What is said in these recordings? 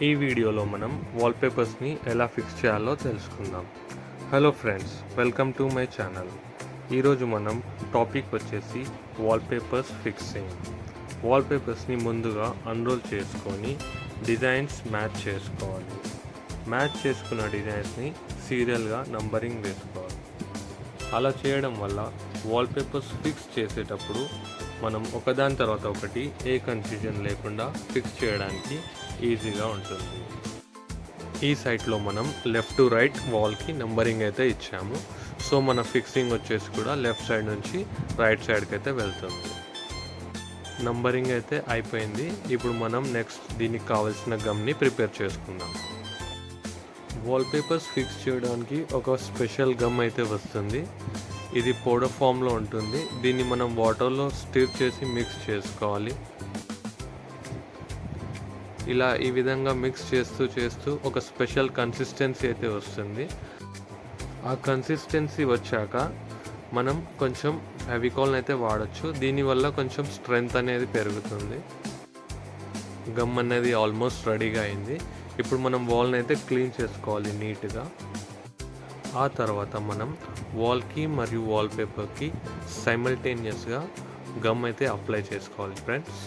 ఈ వీడియోలో మనం వాల్పేపర్స్ని ఎలా ఫిక్స్ చేయాలో తెలుసుకుందాం. Hello friends, welcome to my channel. ఈరోజు మనం టాపిక్ వచ్చేసి వాల్పేపర్స్ ఫిక్సింగ్. వాల్పేపర్స్ని ముందుగా అన్రోల్ చేసుకొని డిజైన్స్ మ్యాచ్ చేసుకోవాలి. మ్యాచ్ చేసుకున్న డిజైన్స్ని సీరియల్గా నంబరింగ్ వేసుకోవాలి. అలా చేయడం వల్ల వాల్పేపర్స్ ఫిక్స్ చేసేటప్పుడు మనం ఒకదాని తర్వాత ఒకటి ఏ కన్ఫ్యూజన్ లేకుండా ఫిక్స్ చేయడానికి ఈజీగా ఉంటుంది. ఈ సైట్లో మనం లెఫ్ట్ టు రైట్ వాల్కి నంబరింగ్ అయితే ఇచ్చాము. సో మన ఫిక్సింగ్ వచ్చేసి కూడా లెఫ్ట్ సైడ్ నుంచి రైట్ సైడ్కి అయితే వెళ్తుంది. నంబరింగ్ అయితే అయిపోయింది. ఇప్పుడు మనం నెక్స్ట్ దీనికి కావాల్సిన గమ్ని ప్రిపేర్ చేసుకుందాం. వాల్పేపర్స్ ఫిక్స్ చేయడానికి ఒక స్పెషల్ గమ్ అయితే వస్తుంది. ఇది పౌడర్ ఫామ్లో ఉంటుంది. దీన్ని మనం వాటర్లో స్టిర్ చేసి మిక్స్ చేసుకోవాలి. ఇలా ఈ విధంగా మిక్స్ చేస్తూ ఒక స్పెషల్ కన్సిస్టెన్సీ అయితే వస్తుంది. ఆ కన్సిస్టెన్సీ వచ్చాక మనం కొంచెం ఫెవికాల్ని అయితే వాడచ్చు. దీనివల్ల కొంచెం స్ట్రెంగ్త్ అనేది పెరుగుతుంది. గమ్ అనేది ఆల్మోస్ట్ రెడీగా అయింది. ఇప్పుడు మనం వాల్ని అయితే క్లీన్ చేసుకోవాలి నీట్గా. ఆ తర్వాత మనం వాల్కి మరియు వాల్పేపర్కి సైమల్టేనియస్గా గమ్ అయితే అప్లై చేసుకోవాలి ఫ్రెండ్స్.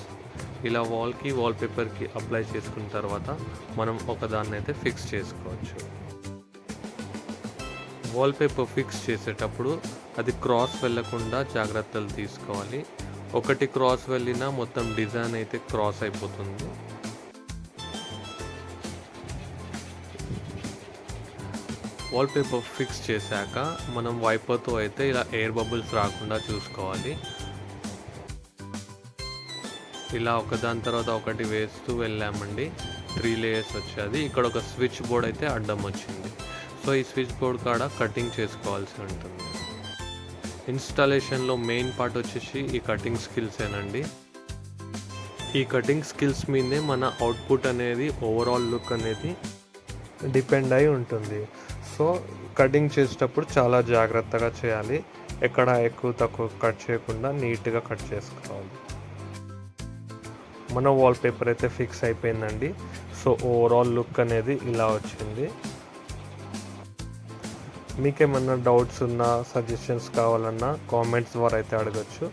ఇలా వాల్కి వాల్పేపర్కి అప్లై చేసుకున్న తర్వాత మనం ఒకదాన్ని అయితే ఫిక్స్ చేసుకోవచ్చు. వాల్పేపర్ ఫిక్స్ చేసేటప్పుడు అది క్రాస్ వెళ్ళకుండా జాగ్రత్తలు తీసుకోవాలి. ఒకటి క్రాస్ వెళ్ళినా మొత్తం డిజైన్ అయితే క్రాస్ అయిపోతుంది. వాల్పేపర్ ఫిక్స్ చేశాక మనం వైపర్తో అయితే ఇలా ఎయిర్ బబుల్స్ రాకుండా చూసుకోవాలి. ఇలా ఒకదాని తర్వాత ఒకటి వేస్తూ వెళ్ళామండి. 3 లేయర్స్ వచ్చేది. ఇక్కడ ఒక స్విచ్ బోర్డ్ అయితే అడ్డం వచ్చింది. సో ఈ స్విచ్ బోర్డ్ కాడ కటింగ్ చేసుకోవాల్సి ఉంటుంది. ఇన్స్టాలేషన్లో మెయిన్ పార్ట్ వచ్చేసి ఈ కటింగ్ స్కిల్సేనండి. ఈ కటింగ్ స్కిల్స్ మీదే మన అవుట్పుట్ అనేది ఓవరాల్ లుక్ అనేది డిపెండ్ అయి ఉంటుంది. సో కటింగ్ చేసేటప్పుడు చాలా జాగ్రత్తగా చేయాలి. ఎక్కడ ఎక్కువ తక్కువ కట్ చేయకుండా నీట్గా కట్ చేసుకోవాలి. మన వాల్పేపర్ అయితే ఫిక్స్ అయిపోయిందండి. సో ఓవరాల్ లుక్ అనేది ఇలా వచ్చింది. మీకేమన్నా డౌట్స్ ఉన్నా సజెషన్స్ కావాలన్నా కామెంట్స్ ద్వారా అయితే అడగచ్చు.